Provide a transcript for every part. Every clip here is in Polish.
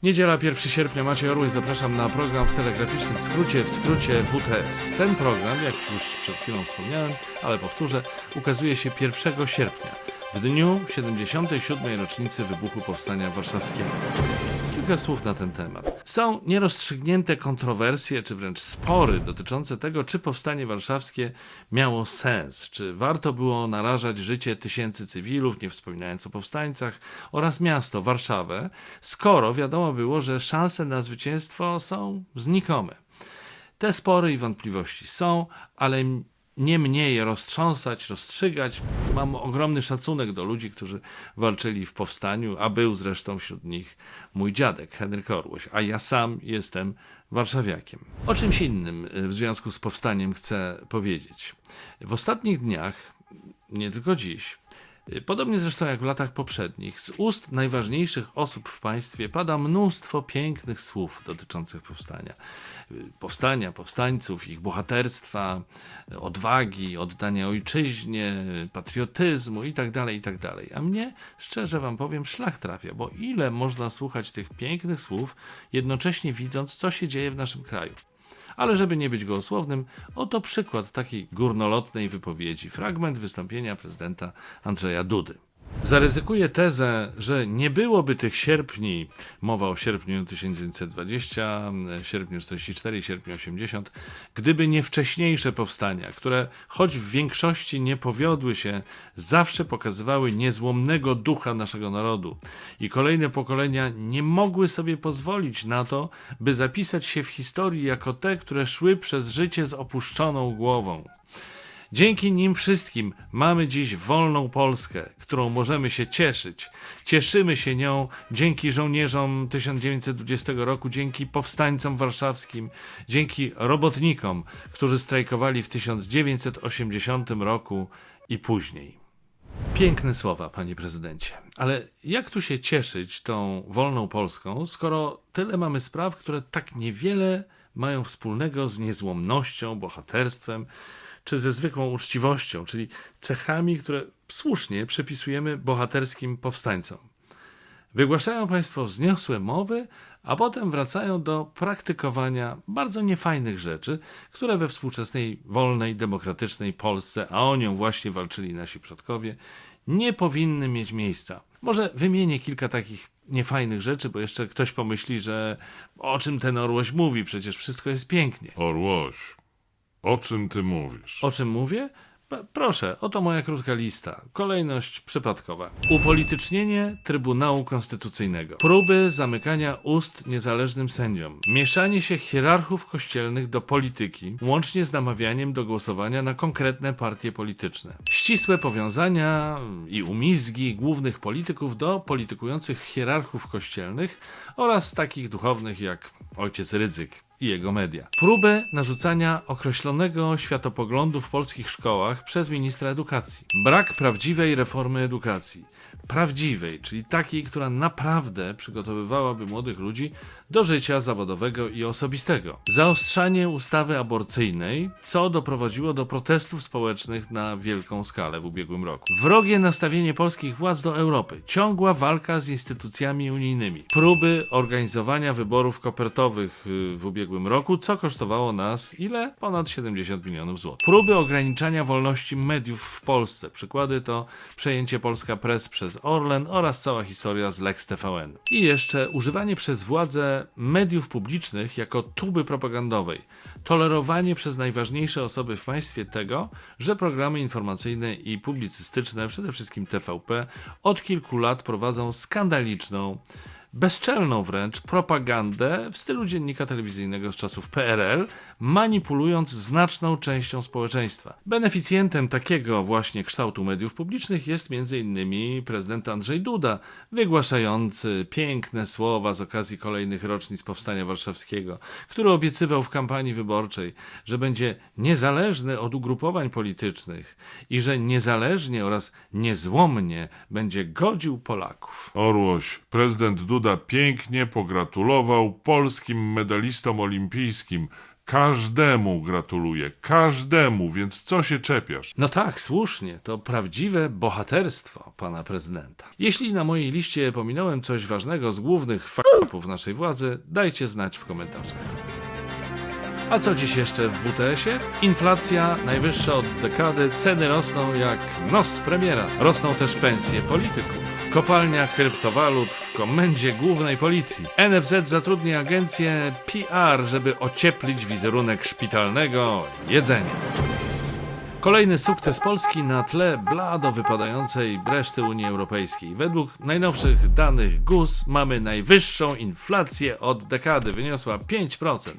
Niedziela 1 sierpnia, Maciej Orły, zapraszam na program w telegraficznym skrócie, w skrócie WTS. Ten program, jak już przed chwilą wspomniałem, ale powtórzę, ukazuje się 1 sierpnia, w dniu 77. rocznicy wybuchu Powstania Warszawskiego. Kilka słów na ten temat. Są nierozstrzygnięte kontrowersje, czy wręcz spory dotyczące tego, czy Powstanie Warszawskie miało sens, czy warto było narażać życie tysięcy cywilów, nie wspominając o powstańcach, oraz miasto, Warszawę, skoro wiadomo było, że szanse na zwycięstwo są znikome. Te spory i wątpliwości są, ale nie mnie je rozstrzygać. Mam ogromny szacunek do ludzi, którzy walczyli w powstaniu, a był zresztą wśród nich mój dziadek Henryk Orłoś, a ja sam jestem warszawiakiem. O czymś innym w związku z powstaniem chcę powiedzieć. W ostatnich dniach, nie tylko dziś, podobnie zresztą jak w latach poprzednich, z ust najważniejszych osób w państwie pada mnóstwo pięknych słów dotyczących powstania, powstańców, ich bohaterstwa, odwagi, oddania ojczyźnie, patriotyzmu itd., itd. A mnie, szczerze wam powiem, szlak trafia, bo ile można słuchać tych pięknych słów, jednocześnie widząc, co się dzieje w naszym kraju. Ale żeby nie być gołosłownym, oto przykład takiej górnolotnej wypowiedzi, fragment wystąpienia prezydenta Andrzeja Dudy. Zaryzykuję tezę, że nie byłoby tych sierpni, mowa o sierpniu 1920, sierpniu 44, sierpniu 80, gdyby nie wcześniejsze powstania, które choć w większości nie powiodły się, zawsze pokazywały niezłomnego ducha naszego narodu i kolejne pokolenia nie mogły sobie pozwolić na to, by zapisać się w historii jako te, które szły przez życie z opuszczoną głową. Dzięki nim wszystkim mamy dziś wolną Polskę, którą możemy się cieszyć. Cieszymy się nią dzięki żołnierzom 1920 roku, dzięki powstańcom warszawskim, dzięki robotnikom, którzy strajkowali w 1980 roku i później. Piękne słowa, panie prezydencie. Ale jak tu się cieszyć tą wolną Polską, skoro tyle mamy spraw, które tak niewiele mają wspólnego z niezłomnością, bohaterstwem, czy ze zwykłą uczciwością, czyli cechami, które słusznie przypisujemy bohaterskim powstańcom. Wygłaszają państwo wzniosłe mowy, a potem wracają do praktykowania bardzo niefajnych rzeczy, które we współczesnej, wolnej, demokratycznej Polsce, a o nią właśnie walczyli nasi przodkowie, nie powinny mieć miejsca. Może wymienię kilka takich niefajnych rzeczy, bo jeszcze ktoś pomyśli, że o czym ten Orłoś mówi, przecież wszystko jest pięknie. Orłoś, o czym ty mówisz? O czym mówię? Proszę, oto moja krótka lista. Kolejność przypadkowa. Upolitycznienie Trybunału Konstytucyjnego. Próby zamykania ust niezależnym sędziom. Mieszanie się hierarchów kościelnych do polityki, łącznie z namawianiem do głosowania na konkretne partie polityczne. Ścisłe powiązania i umizgi głównych polityków do politykujących hierarchów kościelnych oraz takich duchownych jak ojciec Rydzyk i jego media. Próbę narzucania określonego światopoglądu w polskich szkołach przez ministra edukacji. Brak prawdziwej reformy edukacji. Prawdziwej, czyli takiej, która naprawdę przygotowywałaby młodych ludzi do życia zawodowego i osobistego. Zaostrzanie ustawy aborcyjnej, co doprowadziło do protestów społecznych na wielką skalę w ubiegłym roku. Wrogie nastawienie polskich władz do Europy. Ciągła walka z instytucjami unijnymi. Próby organizowania wyborów kopertowych w ubiegłym roku, co kosztowało nas ile? Ponad 70 milionów złotych. Próby ograniczania wolności mediów w Polsce. Przykłady to przejęcie Polska Press przez Orlen oraz cała historia z Lex TVN. I jeszcze używanie przez władze mediów publicznych jako tuby propagandowej. Tolerowanie przez najważniejsze osoby w państwie tego, że programy informacyjne i publicystyczne, przede wszystkim TVP, od kilku lat prowadzą skandaliczną, bezczelną wręcz propagandę w stylu dziennika telewizyjnego z czasów PRL, manipulując znaczną częścią społeczeństwa. Beneficjentem takiego właśnie kształtu mediów publicznych jest m.in. prezydent Andrzej Duda, wygłaszający piękne słowa z okazji kolejnych rocznic Powstania Warszawskiego, który obiecywał w kampanii wyborczej, że będzie niezależny od ugrupowań politycznych i że niezależnie oraz niezłomnie będzie godził Polaków. Orłoś, prezydent Duda pięknie pogratulował polskim medalistom olimpijskim. Każdemu gratuluję, każdemu, więc co się czepiasz? No tak, słusznie, to prawdziwe bohaterstwo pana prezydenta. Jeśli na mojej liście pominąłem coś ważnego z głównych faktów naszej władzy, dajcie znać w komentarzach. A co dziś jeszcze w WTS-ie? Inflacja najwyższa od dekady, ceny rosną jak nos premiera. Rosną też pensje polityków. Kopalnia kryptowalut w komendzie głównej policji. NFZ zatrudnia agencję PR, żeby ocieplić wizerunek szpitalnego jedzenia. Kolejny sukces Polski na tle blado wypadającej reszty Unii Europejskiej. Według najnowszych danych GUS mamy najwyższą inflację od dekady, wyniosła 5%.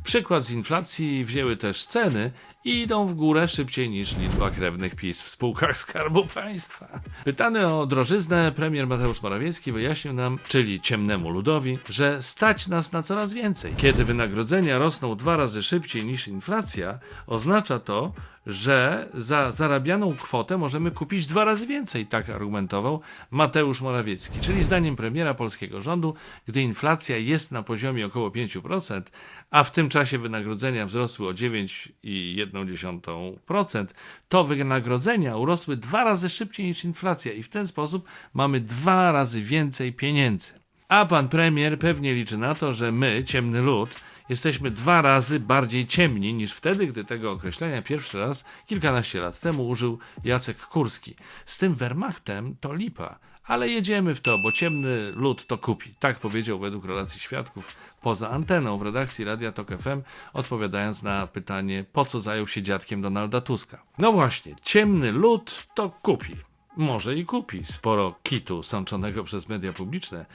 Przykład z inflacji wzięły też ceny i idą w górę szybciej niż liczba krewnych PiS w spółkach Skarbu Państwa. Pytany o drożyznę, premier Mateusz Morawiecki wyjaśnił nam, czyli ciemnemu ludowi, że stać nas na coraz więcej. Kiedy wynagrodzenia rosną 2 razy szybciej niż inflacja, oznacza to, że za zarabianą kwotę możemy kupić 2 razy więcej, tak argumentował Mateusz Morawiecki. Czyli zdaniem premiera polskiego rządu, gdy inflacja jest na poziomie około 5%, a w tym czasie wynagrodzenia wzrosły o 9,1%, to wynagrodzenia urosły 2 razy szybciej niż inflacja i w ten sposób mamy 2 razy więcej pieniędzy. A pan premier pewnie liczy na to, że my, ciemny lud, jesteśmy 2 razy bardziej ciemni niż wtedy, gdy tego określenia pierwszy raz kilkanaście lat temu użył Jacek Kurski. Z tym Wehrmachtem to lipa, ale jedziemy w to, bo ciemny lud to kupi. Tak powiedział według relacji świadków poza anteną w redakcji Radia Tok FM, odpowiadając na pytanie, po co zajął się dziadkiem Donalda Tuska. No właśnie, ciemny lud to kupi. Może i kupi sporo kitu sączonego przez media publiczne,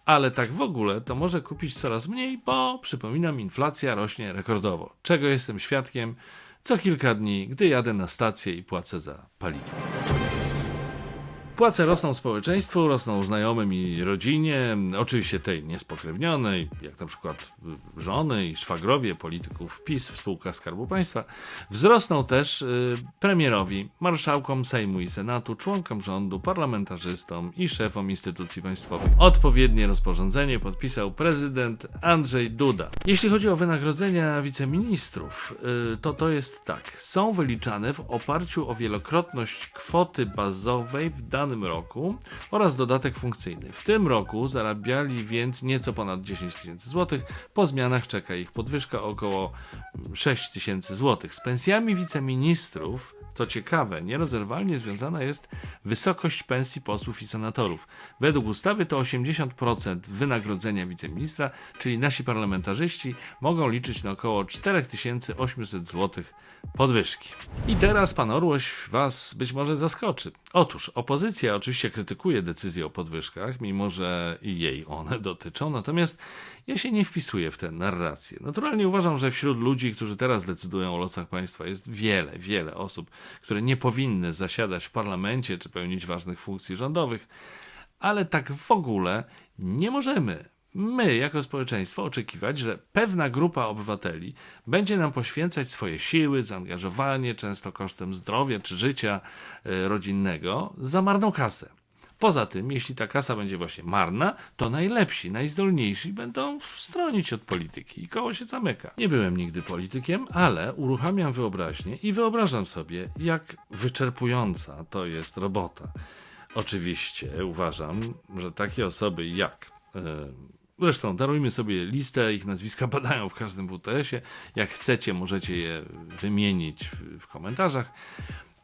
ale tak w ogóle to może kupić coraz mniej, bo, przypominam, inflacja rośnie rekordowo, czego jestem świadkiem co kilka dni, gdy jadę na stację i płacę za paliwo. Płace rosną społeczeństwu, rosną znajomym i rodzinie, oczywiście tej niespokrewnionej, jak na przykład żony i szwagrowie polityków PiS w spółkach Skarbu Państwa. Wzrosną też premierowi, marszałkom Sejmu i Senatu, członkom rządu, parlamentarzystom i szefom instytucji państwowych. Odpowiednie rozporządzenie podpisał prezydent Andrzej Duda. Jeśli chodzi o wynagrodzenia wiceministrów, to jest tak. Są wyliczane w oparciu o wielokrotność kwoty bazowej w danym roku oraz dodatek funkcyjny. W tym roku zarabiali więc nieco ponad 10 tysięcy złotych. Po zmianach czeka ich podwyżka około 6 tysięcy złotych. Z pensjami wiceministrów, co ciekawe, nierozerwalnie związana jest wysokość pensji posłów i senatorów. Według ustawy to 80% wynagrodzenia wiceministra, czyli nasi parlamentarzyści mogą liczyć na około 4800 złotych podwyżki. I teraz pan Orłoś was być może zaskoczy. Otóż opozycja oczywiście krytykuje decyzję o podwyżkach, mimo że i jej one dotyczą, natomiast ja się nie wpisuję w tę narrację. Naturalnie uważam, że wśród ludzi, którzy teraz decydują o losach państwa, jest wiele osób, które nie powinny zasiadać w parlamencie czy pełnić ważnych funkcji rządowych, ale tak w ogóle nie możemy my, jako społeczeństwo, oczekiwać, że pewna grupa obywateli będzie nam poświęcać swoje siły, zaangażowanie, często kosztem zdrowia czy życia rodzinnego, za marną kasę. Poza tym, jeśli ta kasa będzie właśnie marna, to najlepsi, najzdolniejsi będą stronić od polityki i koło się zamyka. Nie byłem nigdy politykiem, ale uruchamiam wyobraźnię i wyobrażam sobie, jak wyczerpująca to jest robota. Oczywiście uważam, że takie osoby jak... Zresztą darujmy sobie listę, ich nazwiska padają w każdym WTS-ie. Jak chcecie, możecie je wymienić w komentarzach.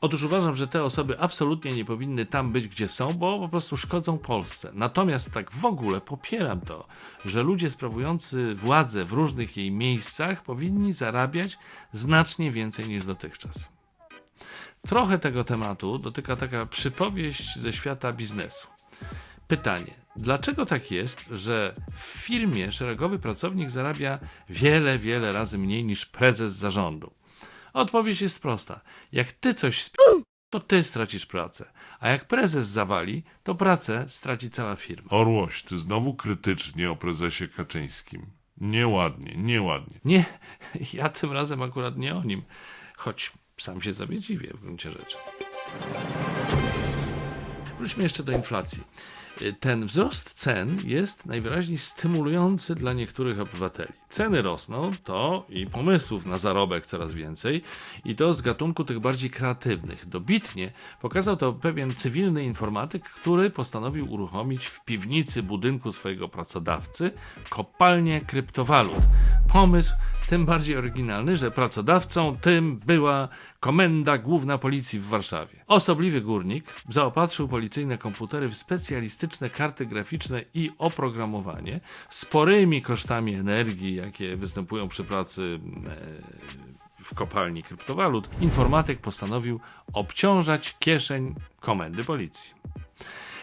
Otóż uważam, że te osoby absolutnie nie powinny tam być, gdzie są, bo po prostu szkodzą Polsce. Natomiast tak w ogóle popieram to, że ludzie sprawujący władzę w różnych jej miejscach powinni zarabiać znacznie więcej niż dotychczas. Trochę tego tematu dotyka taka przypowieść ze świata biznesu. Pytanie, dlaczego tak jest, że w firmie szeregowy pracownik zarabia wiele razy mniej niż prezes zarządu? Odpowiedź jest prosta. Jak ty coś to ty stracisz pracę, a jak prezes zawali, to pracę straci cała firma. Orłoś, ty znowu krytycznie o prezesie Kaczyńskim. Nieładnie. Nie, ja tym razem akurat nie o nim, choć sam się sobie dziwię w gruncie rzeczy. Wróćmy jeszcze do inflacji. Ten wzrost cen jest najwyraźniej stymulujący dla niektórych obywateli. Ceny rosną, to i pomysłów na zarobek coraz więcej, i to z gatunku tych bardziej kreatywnych. Dobitnie pokazał to pewien cywilny informatyk, który postanowił uruchomić w piwnicy budynku swojego pracodawcy kopalnię kryptowalut. Pomysł tym bardziej oryginalny, że pracodawcą tym była Komenda Główna Policji w Warszawie. Osobliwy górnik zaopatrzył policyjne komputery w specjalistyczne karty graficzne i oprogramowanie. Sporymi kosztami energii, jakie występują przy pracy w kopalni kryptowalut, informatyk postanowił obciążać kieszeń Komendy Policji.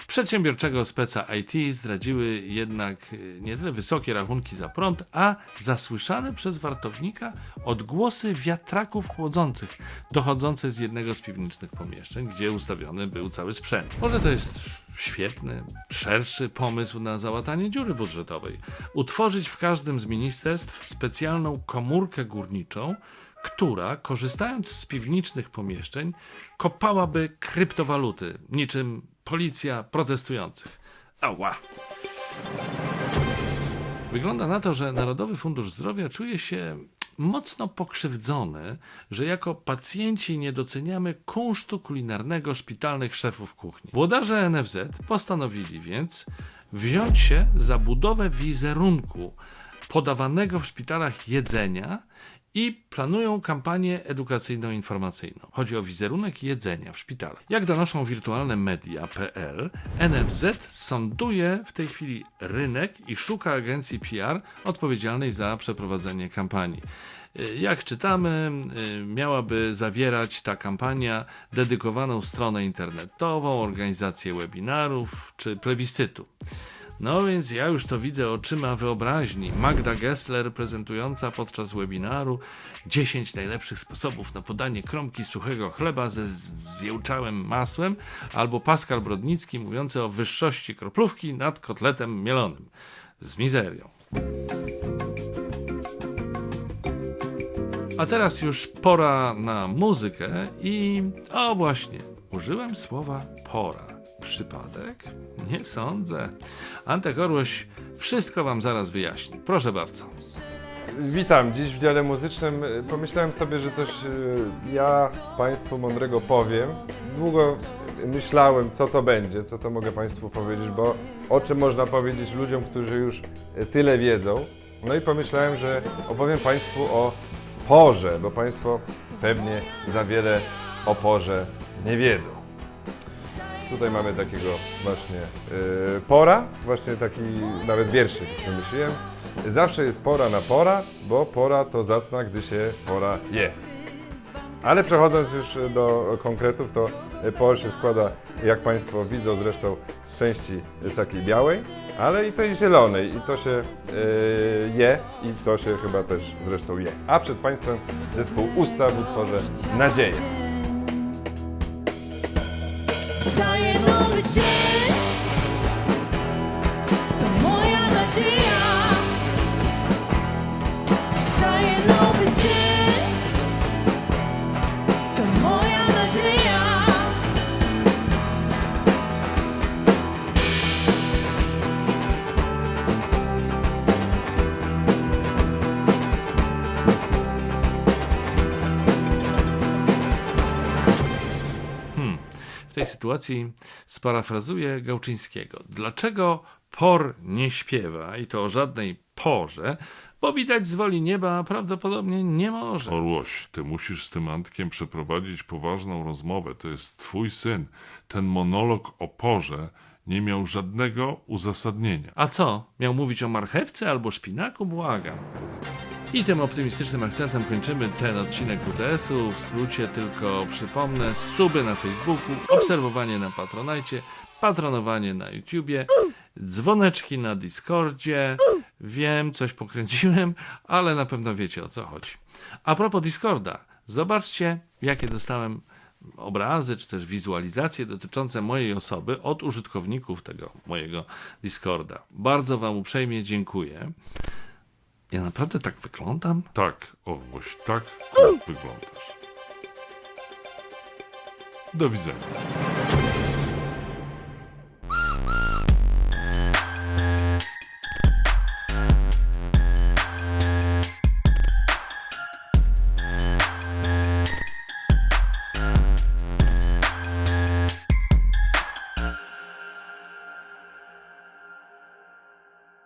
Przedsiębiorczego speca IT zdradziły jednak nie tyle wysokie rachunki za prąd, a zasłyszane przez wartownika odgłosy wiatraków chłodzących dochodzące z jednego z piwniczych pomieszczeń, gdzie ustawiony był cały sprzęt. Może to jest świetny, szerszy pomysł na załatanie dziury budżetowej. Utworzyć w każdym z ministerstw specjalną komórkę górniczą, która, korzystając z piwniczych pomieszczeń, kopałaby kryptowaluty, niczym policja protestujących. Ała! Wygląda na to, że Narodowy Fundusz Zdrowia czuje się mocno pokrzywdzony, że jako pacjenci nie doceniamy kunsztu kulinarnego szpitalnych szefów kuchni. Włodarze NFZ postanowili więc wziąć się za budowę wizerunku podawanego w szpitalach jedzenia i planują kampanię edukacyjno-informacyjną. Chodzi o wizerunek jedzenia w szpitalach. Jak donoszą wirtualne media.pl, NFZ sonduje w tej chwili rynek i szuka agencji PR odpowiedzialnej za przeprowadzenie kampanii. Jak czytamy, miałaby zawierać ta kampania dedykowaną stronę internetową, organizację webinarów czy plebiscytu. No więc ja już to widzę oczyma wyobraźni. Magda Gessler prezentująca podczas webinaru 10 najlepszych sposobów na podanie kromki suchego chleba ze zjełczałym masłem, albo Pascal Brodnicki mówiący o wyższości kroplówki nad kotletem mielonym. Z mizerią. A teraz już pora na muzykę i... O właśnie, użyłem słowa pora. Przypadek? Nie sądzę. Antek Orłoś wszystko wam zaraz wyjaśni. Proszę bardzo. Witam. Dziś w dziale muzycznym pomyślałem sobie, że coś ja Państwu mądrego powiem. Długo myślałem, co to będzie, co to mogę Państwu powiedzieć, bo o czym można powiedzieć ludziom, którzy już tyle wiedzą. No i pomyślałem, że opowiem Państwu o porze, bo Państwo pewnie za wiele o porze nie wiedzą. Tutaj mamy takiego właśnie pora, właśnie taki nawet wierszyk wymyśliłem. Zawsze jest pora na pora, bo pora to zacna, gdy się pora je. Ale przechodząc już do konkretów, to por się składa, jak Państwo widzą zresztą, z części takiej białej, ale i tej zielonej. I to się je i to się chyba też zresztą je. A przed Państwem zespół Usta w utworze Nadzieja. Wstaje nowy dzień, to moja nadzieja. Wstaje nowy dzień, to moja nadzieja. W tej sytuacji sparafrazuję Gałczyńskiego. Dlaczego por nie śpiewa i to o żadnej porze? Bo widać z woli nieba prawdopodobnie nie może. Orłoś, ty musisz z tym Antkiem przeprowadzić poważną rozmowę. To jest twój syn. Ten monolog o porze nie miał żadnego uzasadnienia. A co? Miał mówić o marchewce albo szpinaku? Błagam. I tym optymistycznym akcentem kończymy ten odcinek WTS-u. W skrócie tylko przypomnę: suby na Facebooku, obserwowanie na Patronajcie, patronowanie na YouTubie, dzwoneczki na Discordzie. Wiem, coś pokręciłem, ale na pewno wiecie, o co chodzi. A propos Discorda, zobaczcie, jakie dostałem obrazy, czy też wizualizacje dotyczące mojej osoby od użytkowników tego mojego Discorda. Bardzo wam uprzejmie dziękuję. Ja naprawdę tak wyglądam? Tak, Orłoś, tak wyglądasz. Do widzenia.